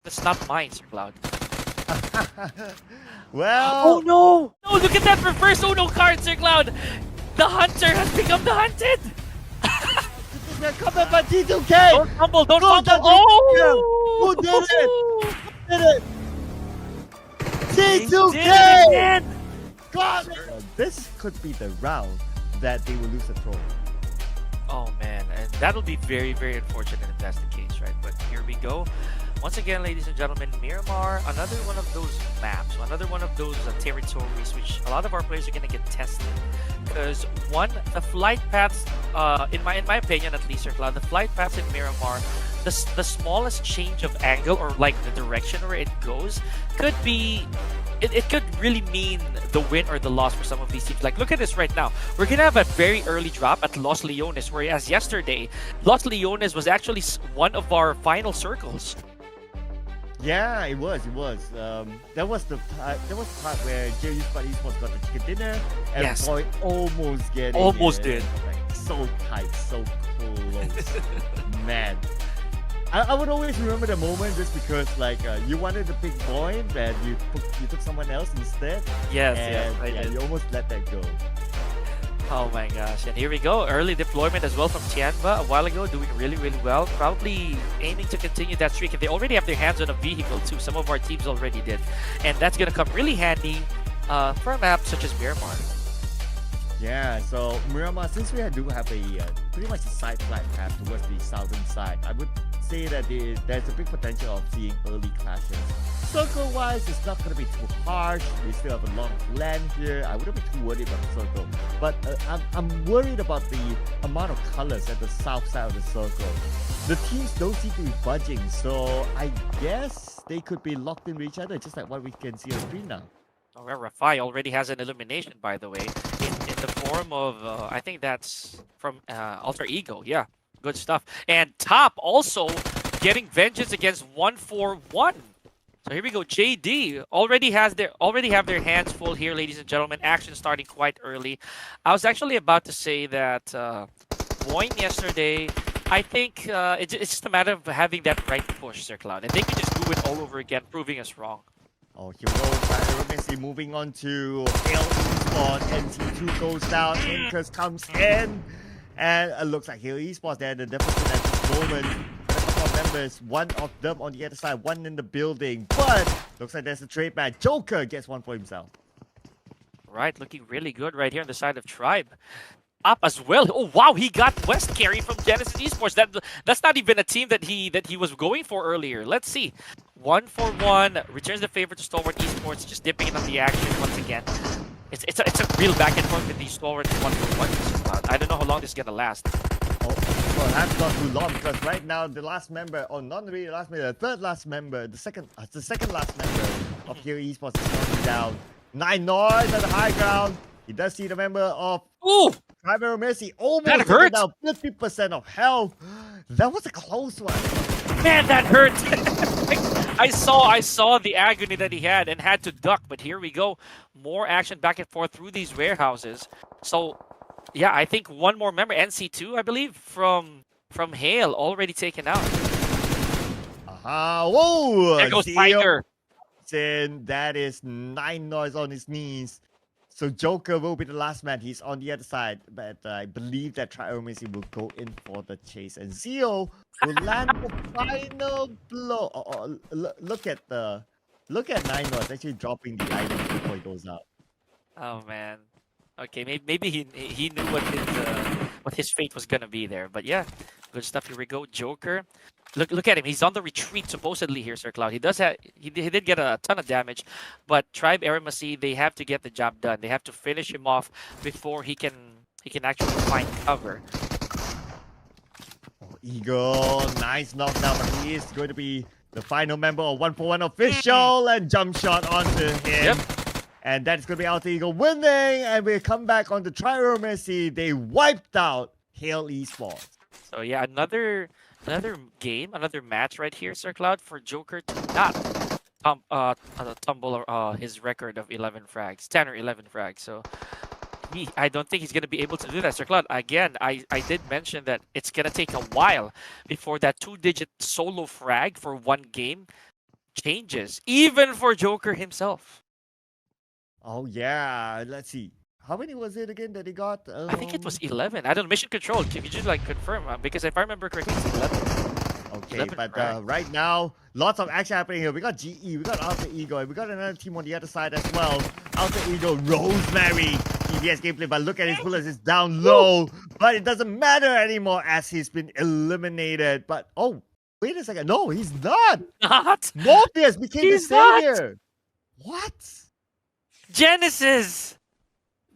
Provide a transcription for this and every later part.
That's not mine, Sir Cloud. Well, Oh no! No, look at that reverse Uno card, Sir Cloud! The hunter has become the hunted! they're coming by T2k. Don't fumble, don't Go, fumble! T2K. Who Oh! did it? Did it? They did it T2k. again! God, this could be the round that they will lose the throne. Oh man, and that'll be very, very unfortunate if that's the case, right? But here we go. Once again, ladies and gentlemen, Miramar, another one of those maps, another one of those territories which a lot of our players are going to get tested. Because one, the flight paths, in my opinion at least, Cloud, the flight paths in Miramar, the smallest change of angle or like the direction where it goes could be it could really mean the win or the loss for some of these teams. Like, look at this right now. We're going to have a very early drop at Los Leones, whereas yesterday, Los Leones was actually one of our final circles. Yeah, it was. That was the part where JU Spot Esports got the chicken dinner, and Yes. boy almost getting Almost it. did. Like, so tight, so close. Man. I would always remember the moment just because like you wanted to pick point, but you took someone else instead. Yes, And I yeah, did. you almost let that go. Oh my gosh, and here we go. Early deployment as well from Tianba a while ago, doing really, really well. Probably aiming to continue that streak. And they already have their hands on a vehicle too. Some of our teams already did. And that's going to come really handy for a map such as Miramar. Yeah, so Miramar, since we do have a pretty much a side flight path towards the southern side, I would say that there's a big potential of seeing early clashes. Circle-wise, it's not going to be too harsh. We still have a lot of land here. I wouldn't be too worried about the circle. But I'm worried about the amount of colors at the south side of the circle. The teams don't seem to be budging, so I guess they could be locked in with each other, just like what we can see on screen now. Oh, well, Rafai already has an illumination, by the way, in the form of, I think that's from Alter Ego. Yeah, good stuff. And Top also getting vengeance against 141. So here we go. JD already have their hands full here, ladies and gentlemen. Action starting quite early. I was actually about to say that Boyne yesterday, I think it's just a matter of having that right push, Sir Cloud. And they can just do it all over again, proving us wrong. Oh, here goes Messi moving on to Hail Esports. NT2 goes down, Incas comes in, and it looks like Hail Esports there. The deficit at this moment. A couple of members, one of them on the other side, one in the building, but looks like there's a trade match. Joker gets one for himself. Right, looking really good right here on the side of Tribe. Up as well. Oh wow, he got West carry from Genesis Esports. That's not even a team that he was going for earlier. Let's see. 1-for-1 returns the favor to Stalwart Esports, just dipping in on the action once again. It's a real back and forth with these Stalwart 1-for-1. I don't know how long this is gonna last. Oh, well, that's not too long because right now the last member, or not really the last member, the third last member, the second last member of Hail Esports is coming down. 9 Noise at the high ground. He does see the member of Ooh! Tribal Messi almost That hurt. down 50% of health. That was a close one. Man, that hurt. I saw the agony that he had and had to duck, but here we go. More action back and forth through these warehouses. So, yeah, I think one more member, NC2, I believe, from Hale, already taken out. Aha! Whoa! There goes CEO Tiger. in. That is 9 Noise on his knees. So Joker will be the last man. He's on the other side, but I believe that Tribal Messi will go in for the chase, and Zio will land the final blow. Look at 9 Noise actually dropping the item before he goes out. Oh man. Okay, maybe he knew what his fate was gonna be there. But yeah, good stuff. Here we go, Joker. Look at him. He's on the retreat supposedly here, Sir Cloud. He did get a ton of damage, but Tribe Eremasi, they have to get the job done. They have to finish him off before he can actually find cover. Oh, Eagle, nice knockdown, but he is going to be the final member of 1-for-1 official, and jump shot onto him. Yep. And that's going to be Alter Ego winning, and we come back on the Tribal Messi. They wiped out Hail Esports. So yeah, another game, another match right here, Sir Cloud, for Joker to not tumble his record of 11 frags, 10 or 11 frags. So I don't think he's going to be able to do that, Sir Cloud. Again, I did mention that it's going to take a while before that 2-digit solo frag for one game changes, even for Joker himself. Oh yeah, let's see. How many was it again that he got? I think it was 11. I don't know, mission control. Can you just like confirm? Because if I remember correctly, it's 11. Okay, 11 but frags. right now, lots of action happening here. We got GE, we got Alter Ego, and we got another team on the other side as well. Alter Ego, Rosemary, TBS gameplay, but look at his bullets, it's down low. But it doesn't matter anymore as he's been eliminated. But oh, wait a second, no, he's not. Not. Morpheus became the He's not. savior. What? Genesis.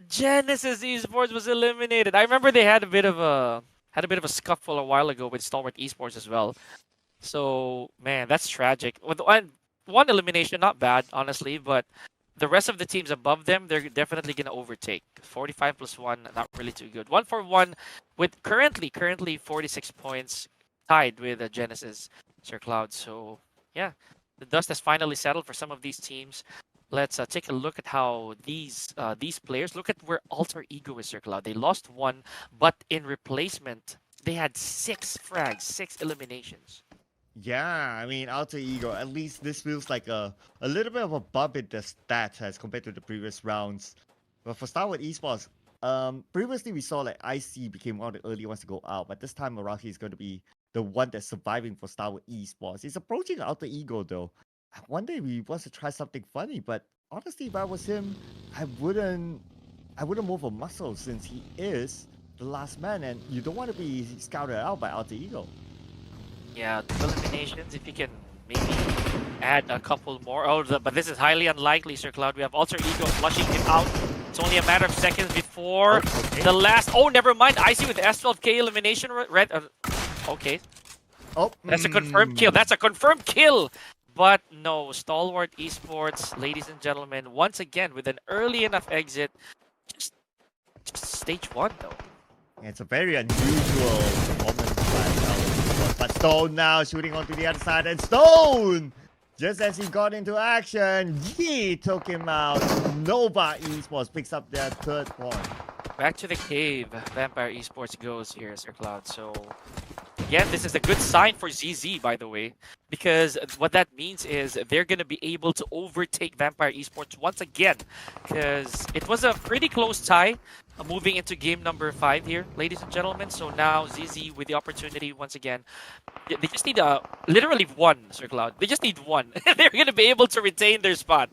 Genesis Esports was eliminated. I remember they had a bit of a scuffle a while ago with Stalwart Esports as well. So man, that's tragic. With one elimination, not bad honestly, but the rest of the teams above them, they're definitely gonna overtake. 45 plus 1, not really too good. 1-for-1 with currently 46 points, tied with Genesis Sir Cloud. So yeah, the dust has finally settled for some of these teams. Let's take a look at how these players look at where Alter Ego is, Sir Cloud. They lost one, but in replacement, they had 6 frags, 6 eliminations. Yeah, I mean, Alter Ego, at least this feels like a little bit of a bump in the stats as compared to the previous rounds. But for Star Wars Esports, previously we saw like IC became one of the early ones to go out, but this time around he's going to be the one that's surviving for Star Wars Esports. He's approaching Alter Ego though. One day we want to try something funny, but honestly, if I was him, I wouldn't move a muscle since he is the last man, and you don't want to be scouted out by Alter Ego. Yeah, 2 eliminations. If you can maybe add a couple more. Oh, but this is highly unlikely, Sir Cloud. We have Alter Ego flushing him out. It's only a matter of seconds before Okay. the last. Oh, never mind. I see with the S12K elimination. Red. Okay, Oh, that's a confirmed kill. That's a confirmed kill. But no, Stalwart Esports, ladies and gentlemen, once again with an early enough exit. Just stage 1 though. It's a very unusual performance by Esports. But Stone now shooting onto the other side, and Stone, just as he got into action, he took him out. Nova Esports picks up their 3rd point. Back to the cave. Vampire Esports goes here, Sir Cloud. So again, this is a good sign for ZZ, by the way, because what that means is they're going to be able to overtake Vampire Esports once again, because it was a pretty close tie moving into game number 5 here, ladies and gentlemen. So now ZZ with the opportunity once again. They just need literally one, Sir Cloud. They just need one. They're going to be able to retain their spot.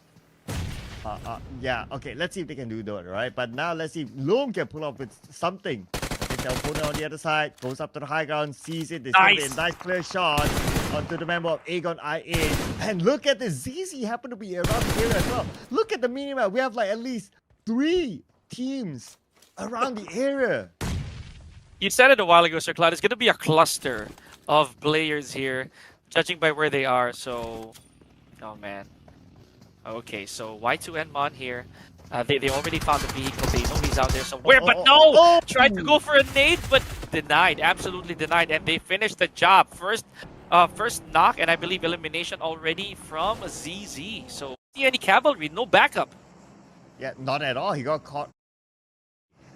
Yeah, okay, let's see if they can do that, right? But now let's see if Loom can pull off with something. Okay, the opponent on the other side goes up to the high ground, sees it. There's gonna be a nice clear shot onto the member of Aegon IA. And look at this, ZZ happen to be around the area as well. Look at the minimap. We have like at least 3 teams around the area. You said it a while ago, Sir Cloud. It's going to be a cluster of players here, judging by where they are. So, oh man. Okay, so Y2N here. They already found the vehicle. They know he's out there somewhere. But no! Tried to go for a nade, but denied. Absolutely denied. And they finished the job. First knock, and I believe elimination already from ZZ. So, see any cavalry, no backup. Yeah, not at all. He got caught.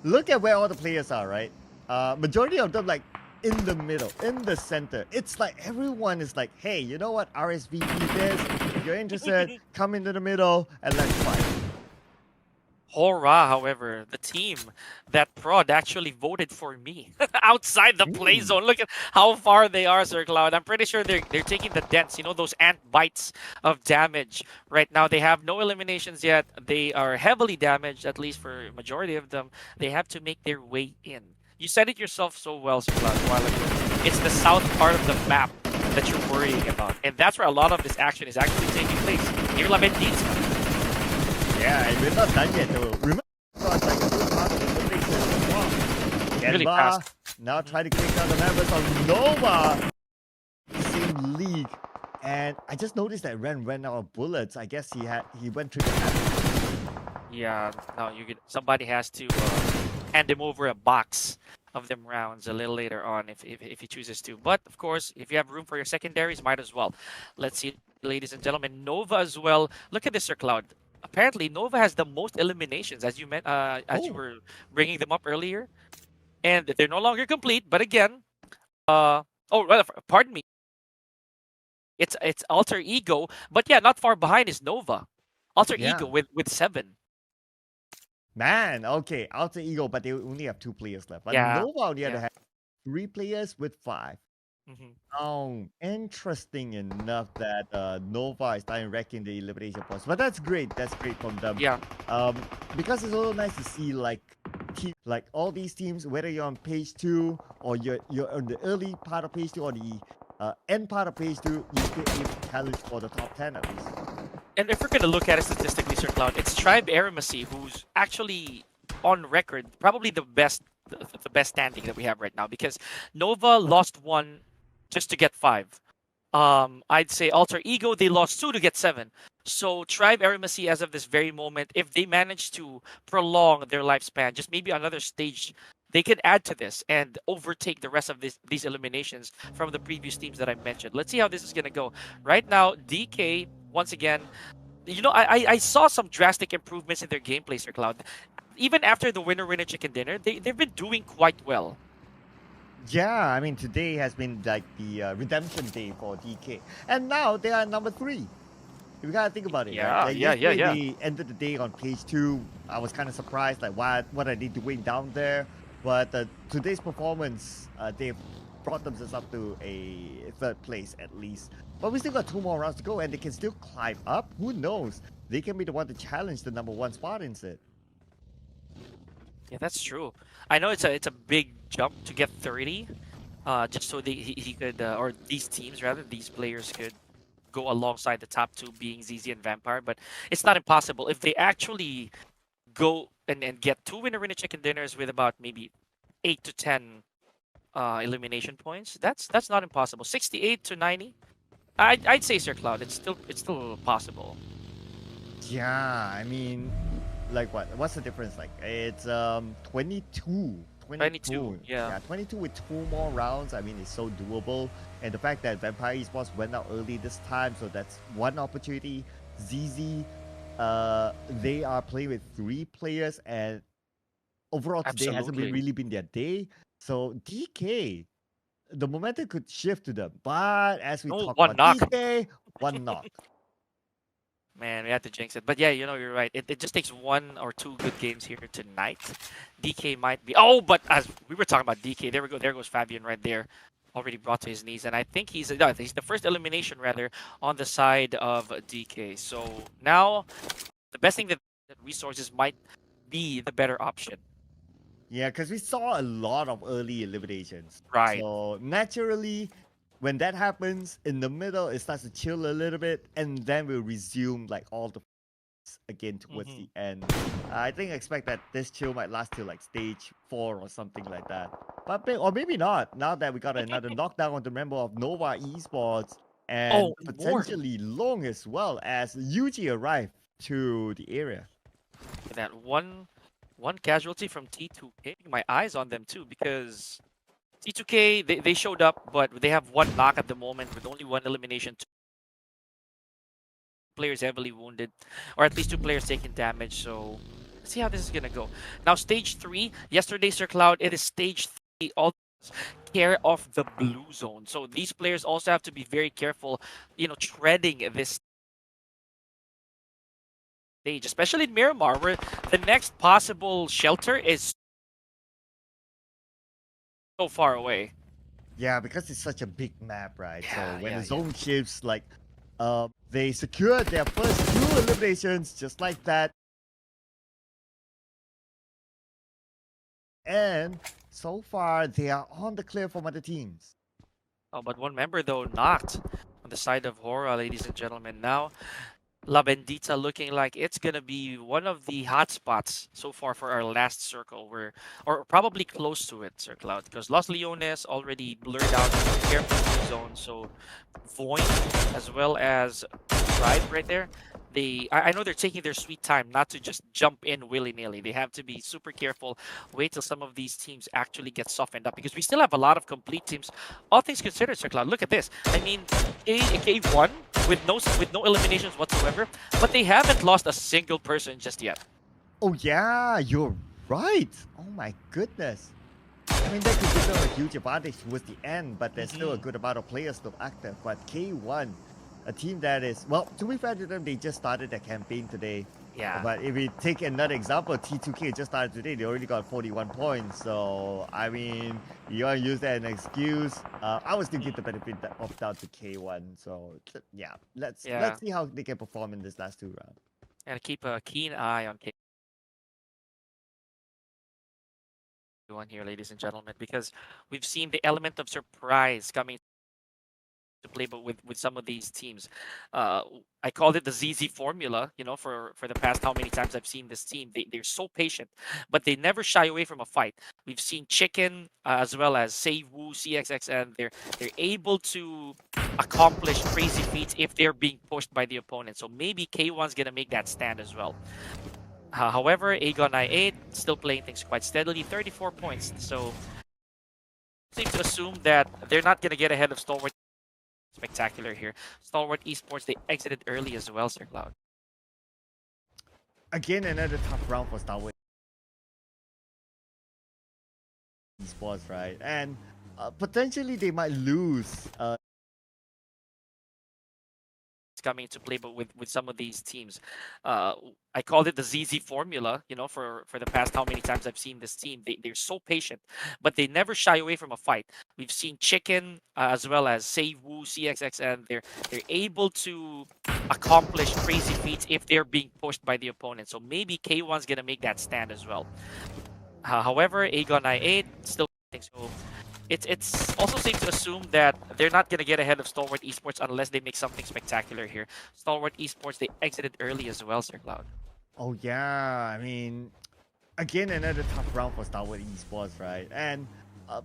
Look at where all the players are, right? Majority of them like in the middle, in the center. It's like everyone is like, hey, you know what? RSVP this. If you're interested, come into the middle and let's fight. Hurrah, however, the team that prod actually voted for me outside the play zone. Look at how far they are, Sir Cloud. I'm pretty sure they're taking the dents, you know, those ant bites of damage. Right now, they have no eliminations yet. They are heavily damaged, at least for majority of them. They have to make their way in. You said it yourself so well, Sir Cloud, a while ago. It's the south part of the map that you're worrying about. And that's where a lot of this action is actually taking place. Near La Bendita. Yeah, and we're not done yet though. Remember, like a good part of the elimination as well. Really Genba fast. now trying to kick down the members of Nova. Same league. And I just noticed that Ren ran out of bullets. I guess he went through the map. Yeah, no, somebody has to hand him over a box of them rounds a little later on if he chooses to. But of course, if you have room for your secondaries, might as well. Let's see, ladies and gentlemen, Nova as well. Look at this, Sir Cloud. Apparently, Nova has the most eliminations, as you meant, as you were bringing them up earlier, and they're no longer complete. But again, oh, well, pardon me. It's Alter Ego, but yeah, not far behind is Nova. Alter Ego Yeah. with 7. Man, okay, Alter Ego, but they only have 2 players left. But Yeah, Nova, on the other yeah. hand, 3 players with 5. Hmm. Oh, interesting enough that Nova is starting wrecking the elimination points. But that's great. That's great from them. Yeah. Um, because it's also nice to see like all these teams, whether you're on page 2 or you're on the early part of page 2 or the end part of page 2, you still able to challenge for the top 10 at least. And if we're gonna look at it statistically, Sir Cloud, it's Tribe Eremacy who's actually on record, probably the best standing that we have right now because Nova lost 1 just to get 5. I'd say Alter Ego, they lost 2 to get 7. So Tribe Eremacy, as of this very moment, if they manage to prolong their lifespan, just maybe another stage, they can add to this and overtake the rest of these eliminations from the previous teams that I mentioned. Let's see how this is gonna go. Right now, DK once again, I saw some drastic improvements in their gameplay, Sir Cloud. Even after the winner chicken dinner, they've been doing quite well. Yeah, I mean today has been like the redemption day for DK, and now they are number 3. You gotta think about it, right? Yeah, Like yeah, yeah, yesterday yeah. they ended the day on page 2. I was kind of surprised, like what are they doing down there? But today's performance, they've brought themselves up to a 3rd place at least. But we still got 2 more rounds to go, and they can still climb up. Who knows? They can be the one to challenge the number 1 spot instead. Yeah, that's true. I know it's a big jump to get 30, just so he could or these teams rather these players could go alongside the top 2 being ZZ and Vampire, but it's not impossible if they actually go and get 2 winner chicken dinners with about maybe 8 to 10 elimination points. That's not impossible. 68 to 90. I'd say Sir Cloud. It's still possible. Yeah, I mean, like what's the difference? Like it's 22. 22. 22. Yeah. Yeah, 22 with 2 more rounds. I mean, it's so doable. And the fact that Vampire Esports went out early this time, so that's one opportunity. ZZ, they are playing with 3 players, and overall today hasn't been Absolutely. really been their day. So DK, the momentum could shift to them. But as we No talk one about knock. DK, one knock. Man, we had to jinx it. But yeah, you're right. It just takes 1 or 2 good games here tonight. DK might be. Oh, but as we were talking about DK, there we go. There goes Fabian right there, already brought to his knees, and I think he's the first elimination rather on the side of DK. So now the best thing that resources might be the better option. Yeah, because we saw a lot of early eliminations. Right. So naturally, when that happens, in the middle, it starts to chill a little bit, and then we'll resume like all the again towards Hmm. the end. I think expect that this chill might last till like stage 4 or something like that. But or maybe not. Now that we got another knockdown on the member of Nova Esports, and Oh, and more. potentially Long as well as Yuji arrived to the area. That one casualty from T2k. My eyes on them too because T2k they showed up, but they have 1 knock at the moment with only 1 elimination. 2 players heavily wounded, or at least 2 players taking damage. So let's see how this is gonna go. Now stage 3. Yesterday, Sir Cloud. It is stage 3. All care of the blue zone. So these players also have to be very careful, treading this stage, especially in Miramar, where the next possible shelter is so far away. Yeah, because it's such a big map, right? So Yeah, when yeah, the yeah. zone shifts, like, they secured their first 2 eliminations just like that, and so far they are on the clear from other teams. Oh, but one member though knocked on the side of Hora, ladies and gentlemen. Now La Bendita looking like it's gonna be one of the hot spots so far for our last circle, or probably close to it, Sir Cloud, because Los Leones already blurred out careful blue zone. So Void as well as Tribe right there. I know they're taking their sweet time not to just jump in willy-nilly. They have to be super careful, wait till some of these teams actually get softened up because we still have a lot of complete teams. All things considered, Sir Cloud, look at this. I mean, K1 with no eliminations whatsoever, but they haven't lost a single person just yet. Oh yeah, you're right. Oh my goodness. I mean, that could give them a huge advantage towards the end, but there's still a Mhm. good amount of players still active. But K1 a team that is, well, to be fair to them, they just started their campaign today. Yeah. But if we take another example, T2k just started today. They already got 41 points. So, I mean, you want to use that as an excuse. I would still give the benefit of doubt to K1. So, yeah, let's Yeah. see how they can perform in this last 2 rounds. And keep a keen eye on K1 here, ladies and gentlemen, because we've seen the element of surprise coming to play, but with some of these teams. Uh, I called it the ZZ formula, for the past how many times I've seen this team. They're so patient, but they never shy away from a fight. We've seen Chicken as well as Seiwu, CXXN. They're able to accomplish crazy feats if they're being pushed by the opponent. So maybe K1's gonna make that stand as well. However, Aegon I8 still playing things quite steadily, 34 points. So safe to assume that they're not gonna get ahead of Stalwart Spectacular here. Stalwart Esports, they exited early as well, Sir Cloud. Again, another tough round for Star Wars Esports, right? And potentially they might lose. Coming to play, but with some of these teams. I called it the ZZ formula, for the past how many times I've seen this team. They're so patient, but they never shy away from a fight. We've seen Chicken as well as Seiwu, CXXN. They're able to accomplish crazy feats if they're being pushed by the opponent. So maybe K1's gonna make that stand as well. However, Aegon I8 still so it's also safe to assume that they're not going to get ahead of Stalwart Esports unless they make something spectacular here. Stalwart Esports, they exited early as well, Sir Cloud. Oh yeah, I mean, again, another tough round for Star Wars Esports, right? And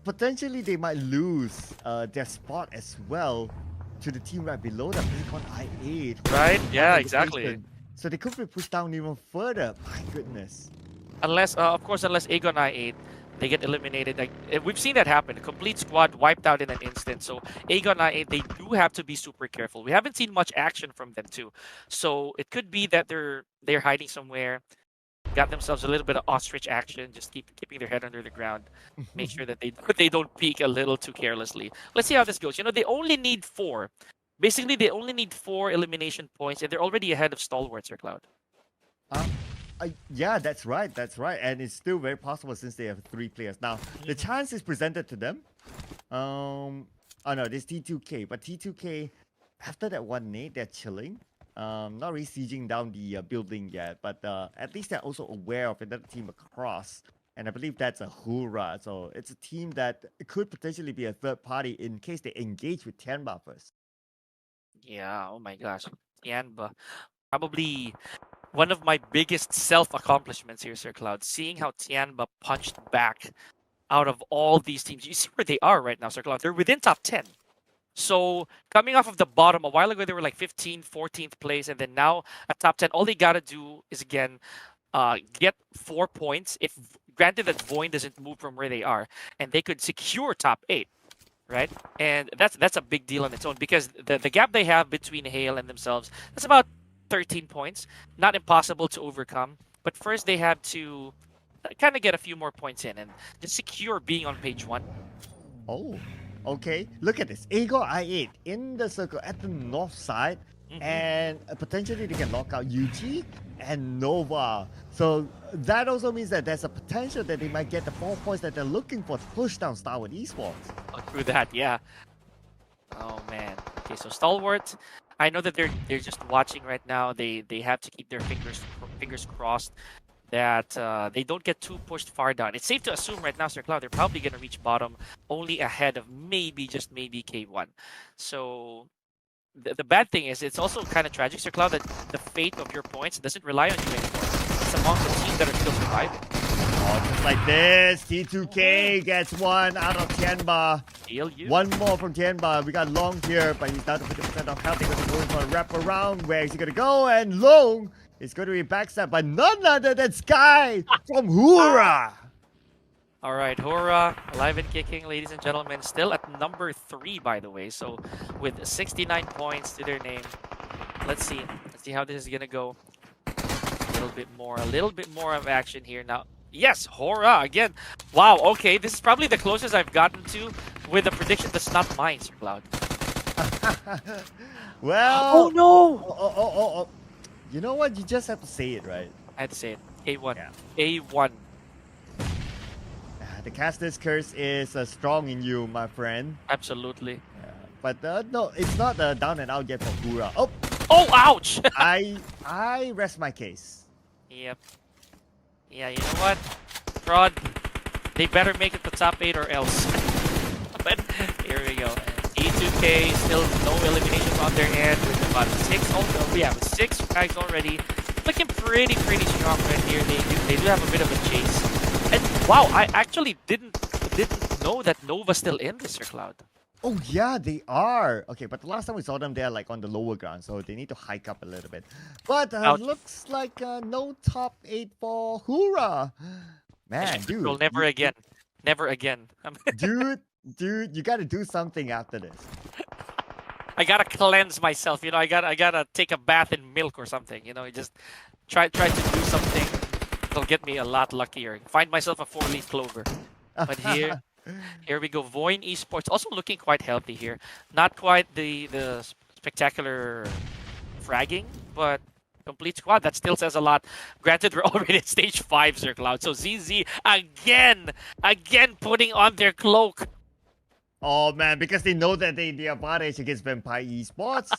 potentially they might lose their spot as well to the team right below them, Aegon I8. Right? Yeah, One exactly. indication. So they could be pushed down even further. My goodness. Unless, of course, unless Aegon I8, they get eliminated. Like we've seen that happen. A complete squad wiped out in an instant. So Aegon I8, they do have to be super careful. We haven't seen much action from them too. So it could be that they're hiding somewhere, got themselves a little bit of ostrich action, just keeping their head under the ground. Make sure that they don't peek a little too carelessly. Let's see how this goes. They only need 4. Basically, they only need 4 elimination points, and they're already ahead of Stalwart, Sir Cloud. Yeah, that's right. That's right. And it's still very possible since they have 3 players. Now, the chance is presented to them. Oh no, this T2k. But T2k, after that one nade, they're chilling. Not really sieging down the building yet, but at least they're also aware of another team across. And I believe that's a Hura. So it's a team that could potentially be a third party in case they engage with Tianba first. Yeah, oh my gosh. Tianba. Probably one of my biggest self-accomplishments here, Sir Cloud. Seeing how Tianba punched back out of all these teams. You see where they are right now, Sir Cloud. They're within top 10. So coming off of the bottom, a while ago they were like 15th, 14th place, and then now at top 10, all they gotta do is again get 4 points. If granted that Void doesn't move from where they are, and they could secure top 8, right? And that's a big deal on its own because the gap they have between Hale and themselves, that's about 13 points. Not impossible to overcome, but first they have to kind of get a few more points in and just secure being on page 1. Oh, okay. Look at this. Aegon I8 in the circle at the north side. And potentially they can lock out UG and Nova. So that also means that there's a potential that they might get the 4 points that they're looking for to push down Stalwart Esports. Oh, through that, yeah. Oh man. Okay, so Stalwart, I know that they're just watching right now. They have to keep their fingers crossed that they don't get too pushed far down. It's safe to assume right now, Sir Cloud, they're probably gonna reach bottom only ahead of maybe, just maybe K1. So the bad thing is it's also kind of tragic, Sir Cloud, that the fate of your points doesn't rely on you anymore. It's among the teams that are still surviving. Oh, just like this, T2k gets 1 out of Tianba. One more from Tianba. We got Long here, but he's down to 50% of health. He's going to go for a wrap around. Where is he going to go? And Long is going to be backstabbed by none other than Sky from Hura. All right, Hura, alive and kicking, ladies and gentlemen. Still at number 3, by the way. So with 69 points to their name. Let's see how this is gonna go. A little bit more of action here now. Yes, Hura again. Wow. Okay, this is probably the closest I've gotten to with a prediction that's not mine, Sir Cloud. Well, Oh no! oh. You know what? You just have to say it, right? I had to say it. A1. Yeah. A1. The caster's curse is strong in you, my friend. Absolutely. But no, it's not down and out yet for Kura. Oh, Oh, ouch! I rest my case. Yep. Yeah, you know what? Fraud. They better make it the top 8 or else. But here we go. T2k still no eliminations on their end with about 6 also. Yeah, with 6 guys already. Looking pretty strong right here. They do have a bit of a chase. And wow, I actually didn't know that Nova's still in this, Sir Cloud. Oh yeah, they are. Okay, but the last time we saw them, they're like on the lower ground, so they need to hike up a little bit. But Ouch. looks like no top 8 for Hura. Man, dude. Well, never again. Never again. Dude, you gotta do something after this. I gotta cleanse myself, you know. I gotta take a bath in milk or something, you know. Just try to do something that'll get me a lot luckier. Find myself a 4-leaf clover. But here we go. Voin Esports also looking quite healthy here. Not quite the spectacular fragging, but complete squad. That still says a lot. Granted, we're already at stage 5, Sir Cloud. So ZZ again putting on their cloak. Oh man, because they know that they are advantage against Vampire Esports.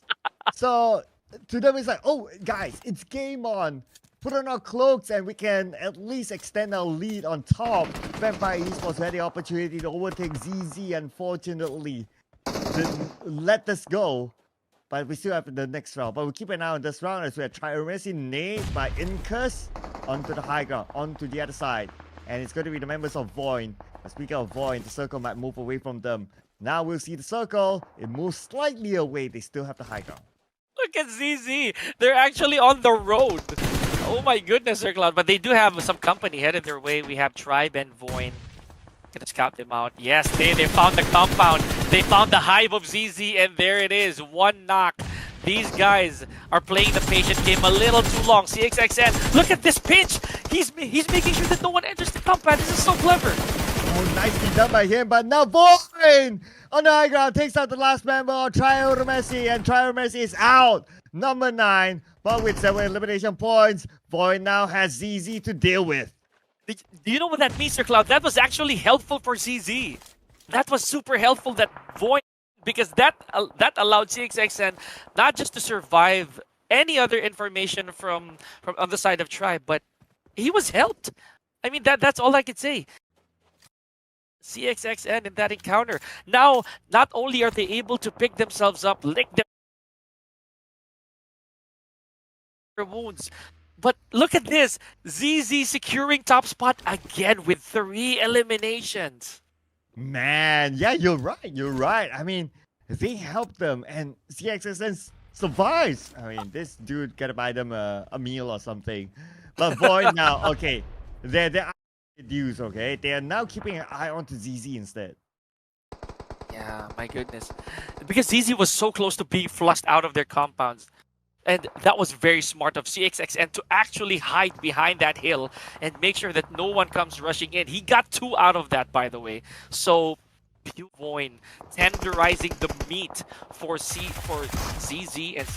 So to them it's like, oh guys, it's game on. Put on our cloaks and we can at least extend our lead on top. Vampire Esports had the opportunity to overtake ZZ, unfortunately. Didn't let us go. But we still have the next round. But we'll keep an eye on this round as we have Triomesi nade by Incus onto the high ground, onto the other side. And it's going to be the members of Void. Speaking of Void, the circle might move away from them. Now we'll see the circle. It moves slightly away. They still have the high ground. Look at ZZ. They're actually on the road. Oh my goodness, Sir Cloud. But they do have some company headed their way. We have Tribe and Void. Gonna scout them out. Yes, they found the compound. They found the hive of ZZ, and there it is. One knock. These guys are playing the patient game a little too long. CXXN, look at this pinch. He's making sure that no one enters the compound. This is so clever. Oh, nicely done by him. But now Void on the high ground takes out the last member of Triomesi, and Triomesi is out. Number 9, but with 7 elimination points, Void now has ZZ to deal with. Do you know what that means, Sir Cloud? That was actually helpful for ZZ. That was super helpful, that Void, because that allowed CXXN not just to survive any other information from on the side of Tribe, but he was helped. I mean, that's all I could say. CXXN in that encounter. Now, not only are they able to pick themselves up, lick their wounds, but look at this. ZZ securing top spot again with 3 eliminations. Man, yeah, you're right. I mean, they helped them, and CXSN survives. I mean, this dude gotta buy them a meal or something. But Void now, okay, they're reduced, okay? They are now keeping an eye on to ZZ instead. Yeah, my goodness. Because ZZ was so close to being flushed out of their compounds. And that was very smart of CXXN to actually hide behind that hill and make sure that no one comes rushing in. He got 2 out of that, by the way. So, Void tenderizing the meat for ZZ and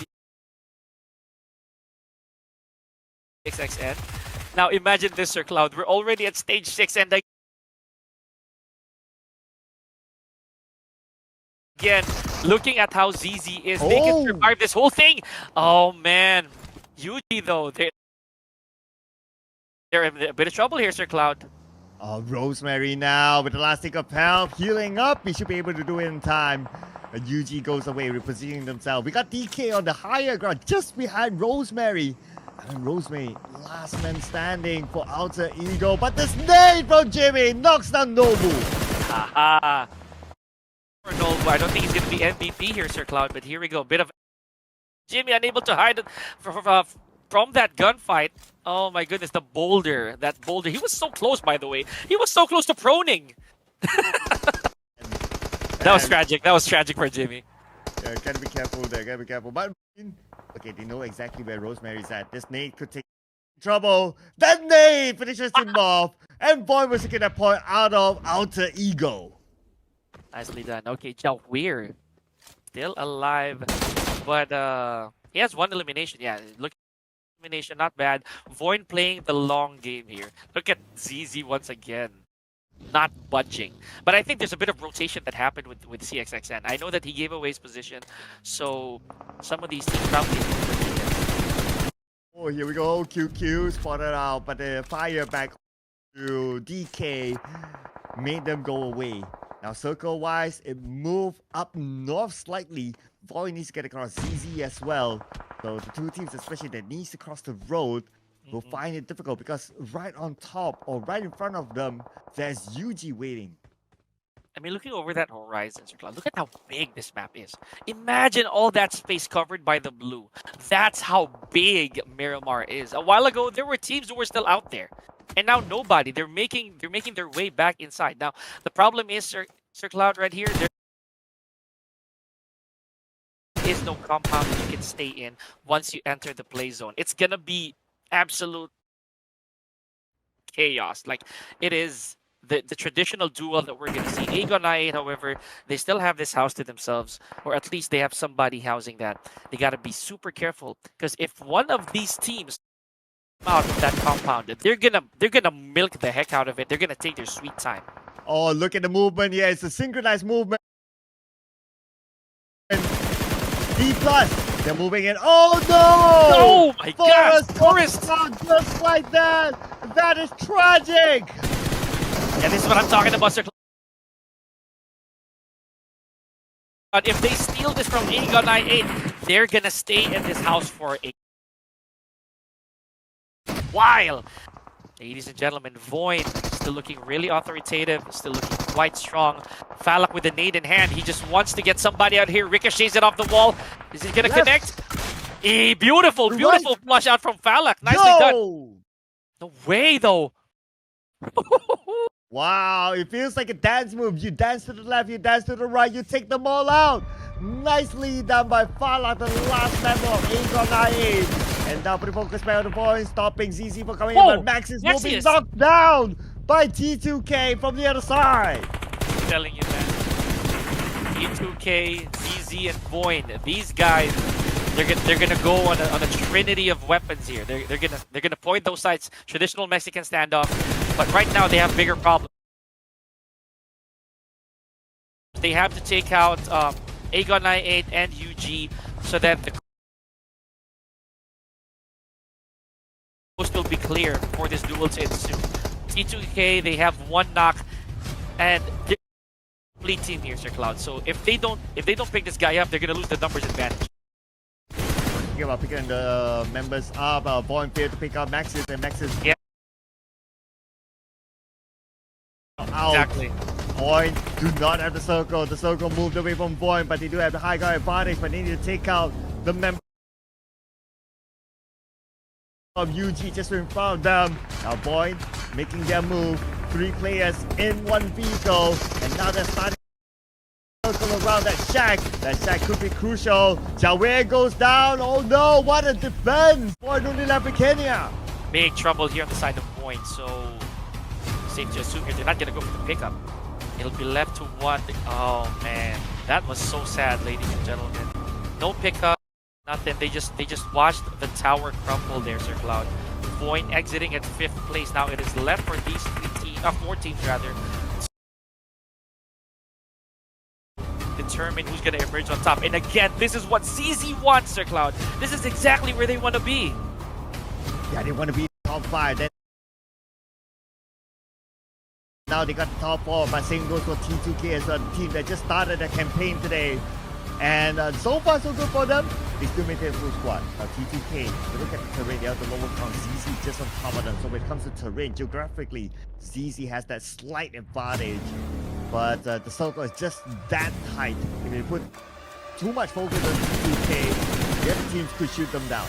CXXN. Now imagine this, Sir Cloud. We're already at stage 6 and again, looking at how ZZ is, they can survive this whole thing. Oh man, Yuji though, they're in a bit of trouble here, Sir Cloud. Oh, Rosemary now with the last tick of health, healing up. He should be able to do it in time. Yuji goes away, repositioning themselves. We got DK on the higher ground, just behind Rosemary. And Rosemary, last man standing for Alter Ego. But this nade from Jimmy knocks down Nobu. Haha. Nobu, I don't think he's going to be MVP here, Sir Cloud, but here we go. Bit of Jimmy unable to hide it from that gunfight. Oh my goodness, the boulder. That boulder. He was so close, by the way. He was so close to proning. That was tragic. That was tragic for Jimmy. Yeah, gotta be careful there. Gotta be careful. But okay, they know exactly where Rosemary's at. This nade could take trouble. That nade finishes him off. And Void was taking that point out of Alter Ego. Nicely done. Okay, Jiao Weir still alive. but he has one elimination. Yeah, look at elimination, not bad. Voin playing the long game here. Look at ZZ once again, not budging. But I think there's a bit of rotation that happened with CXXN. I know that he gave away his position, so some of these teams probably. Oh, here we go. QQ spotted out, but the fire back to DK made them go away. Now, circle-wise, it moved up north slightly. Volley needs to get across ZZ as well. So the two teams, especially that needs to cross the road, will find it difficult because right on top or right in front of them, there's UG waiting. I mean, looking over that horizon, Sir Cloud, look at how big this map is. Imagine all that space covered by the blue. That's how big Miramar is. A while ago, there were teams who were still out there, and now nobody. They're making their way back inside. Now, the problem is, Sir Cloud, right here, there is no compound that you can stay in once you enter the play zone. It's gonna be absolute chaos. Like, it is the traditional duel that we're going to see. Aegon I8, however, they still have this house to themselves, or at least they have somebody housing that. They got to be super careful, because if one of these teams out of that compound, they're gonna milk the heck out of it. They're gonna take their sweet time. Oh, look at the movement. Yeah, it's a synchronized movement. D+, they're moving in. Oh no! Oh my God! Forest! Just like that! That is tragic! Yeah, this is what I'm talking about, Sir Cloud. But if they steal this from Aegon I8, they're gonna stay in this house for a while. Ladies and gentlemen, Voin still looking really authoritative, still looking quite strong. Falak with the nade in hand. He just wants to get somebody out here. Ricochets it off the wall. Is he gonna connect? Beautiful flush out from Falak. Nicely done. No way, though. Wow, it feels like a dance move. You dance to the left, you dance to the right, you take them all out. Nicely done by Falak, the last member of Aegon I8. And now putting focus back on the point, stopping ZZ from coming in, but Max is moving, knocked down by T2k from the other side. I'm telling you, man. T2k, ZZ, and Voin. These guys, they're gonna go on a trinity of weapons here. They're gonna point those sides. Traditional Mexican standoff, but right now they have bigger problems. They have to take out Aegon I8 and UG so that the coast will be clear for this duel to ensue. T2k, they have one knock, and they're a complete team here, Sir Cloud. So if they don't pick this guy up, they're gonna lose the numbers advantage. Thinking about picking the members up, Voin failed to pick up Maxis, and Maxis out. Exactly. Voin do not have the circle. The circle moved away from Voin, but they do have the high guard advantage, but they need to take out the member of UG just in front of them. Now Voin making their move. 3 players in one vehicle, and now they're starting to circle around that shack. That shack could be crucial. Javier goes down. Oh no, what a defense! Voin only left with Kenya. Big trouble here on the side of Voin, so safe to assume here they're not gonna go for the pickup. It'll be left to one. Oh man, that was so sad, ladies and gentlemen. No pickup, nothing. They just watched the tower crumble there, Sir Cloud. Voin exiting at 5th place. Now it is left for these 4 teams rather. Determine who's gonna emerge on top. And again, this is what ZZ wants, Sir Cloud. This is exactly where they want to be. Yeah, they want to be top 5. Then now they got the top 4, but same goes for T2k as well, the team that just started their campaign today. And so far so good for them. They still maintain a full squad. Now T2k, if you look at the terrain, they have the lower count. ZZ just on top of them. So when it comes to terrain, geographically, ZZ has that slight advantage. But the circle is just that tight. If you put too much focus on T2k, the other teams could shoot them down.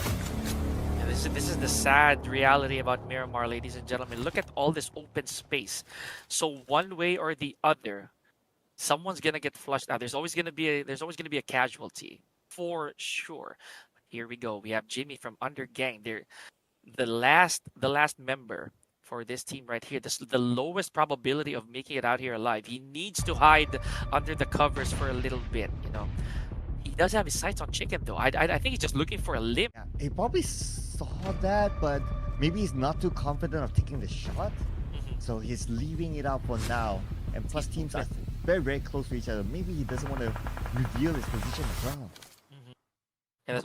This is the sad reality about Miramar, ladies and gentlemen. Look at all this open space. So one way or the other, someone's gonna get flushed out. There's always gonna be a casualty for sure. Here we go. We have Jimmy from Under Gang. They're the last member for this team right here. This is the lowest probability of making it out here alive. He needs to hide under the covers for a little bit. You know, does have his sights on chicken though. I think he's just looking for a limb. Yeah, he probably saw that, but maybe he's not too confident of taking the shot. So he's leaving it out for now. And plus teams are very, very close to each other. Maybe he doesn't want to reveal his position as well. Yeah, that's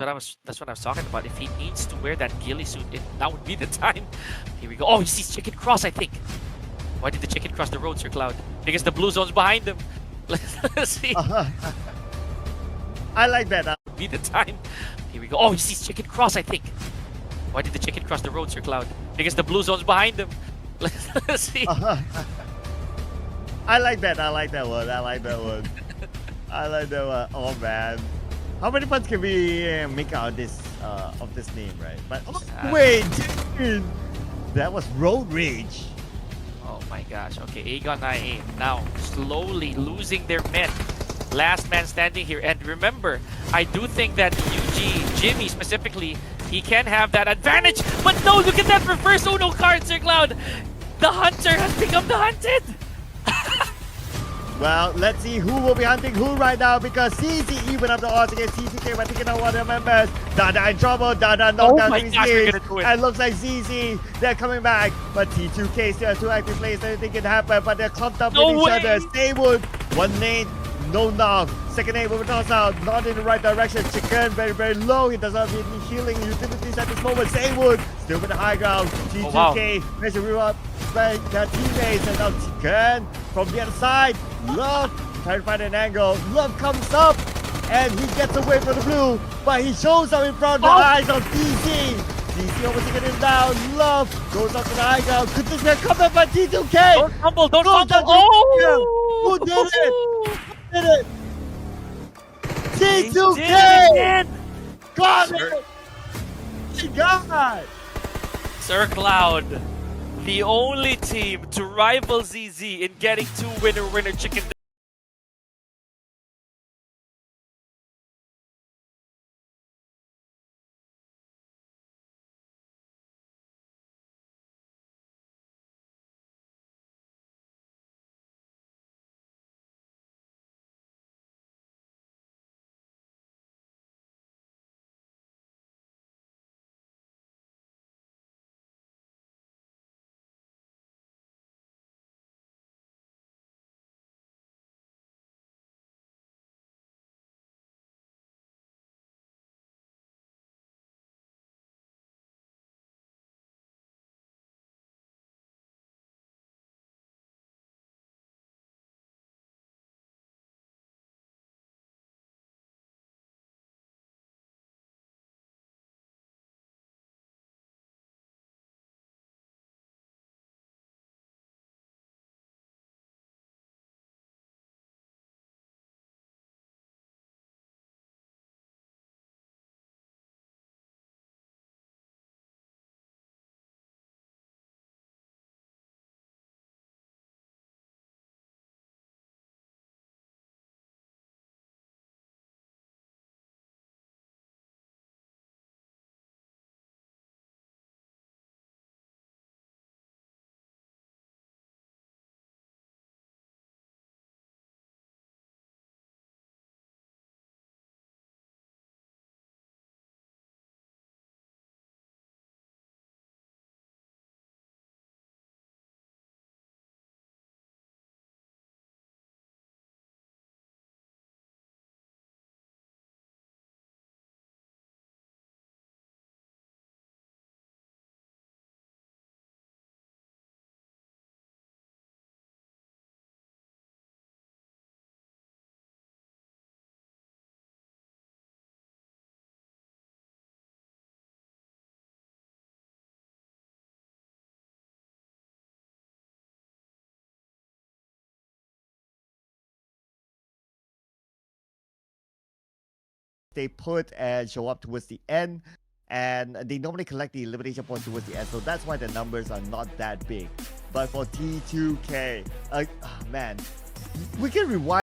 what I was talking about. If he needs to wear that ghillie suit, that would be the time. Here we go. Oh, he sees Chicken Cross, I think. Why did the Chicken cross the road, Sir Cloud? Because the blue zone's behind him. Let's see. I like that. Be the time. Here we go. Oh, he sees Chicken Cross, I think. Why did the Chicken cross the road, Sir Cloud? Because the blue zone's behind him. Let's see. I like that. I like that one. I like that one. I like that one. Oh man, how many points can we make out of this name, right? But wait, dude, that was Road Rage. Oh my gosh. Okay, Aegon 9 now slowly losing their men. Last man standing here. And remember, I do think that UG, Jimmy specifically, he can have that advantage. But no, look at that reverse Uno card, Sir Cloud. The hunter has become the hunted. Well, let's see who will be hunting who right now, because CZ even up the odds against T2k by taking out one of their members. Dada in trouble, Dada knocked down my gosh, they're gonna do it. and looks like ZZ, they're coming back, but T2k still have two active players, anything can happen, but they're clumped up No with each way. other. Staywood, one nade, no knock. Second nade with a toss out, not in the right direction. Chicken very, very low. He does not have any healing utilities at this moment. Staywood still with the high ground. T2k makes a reroll by their teammates, and now Chicken from the other side. Love trying to find an angle. Love comes up and he gets away from the blue, but he shows up in front of the eyes of DC. DC almost taking him down. Love goes up to the high ground. Could this be a comeback by T2k? Don't fumble, don't Go, fumble. Oh! Who did it? Who did it? T2k! Got it! He got it! Sir Cloud, the only team to rival ZZ in getting 2 winner-winner chicken. They put and show up towards the end, and they normally collect the elimination points towards the end, so that's why the numbers are not that big. But for T2k, man, we can rewind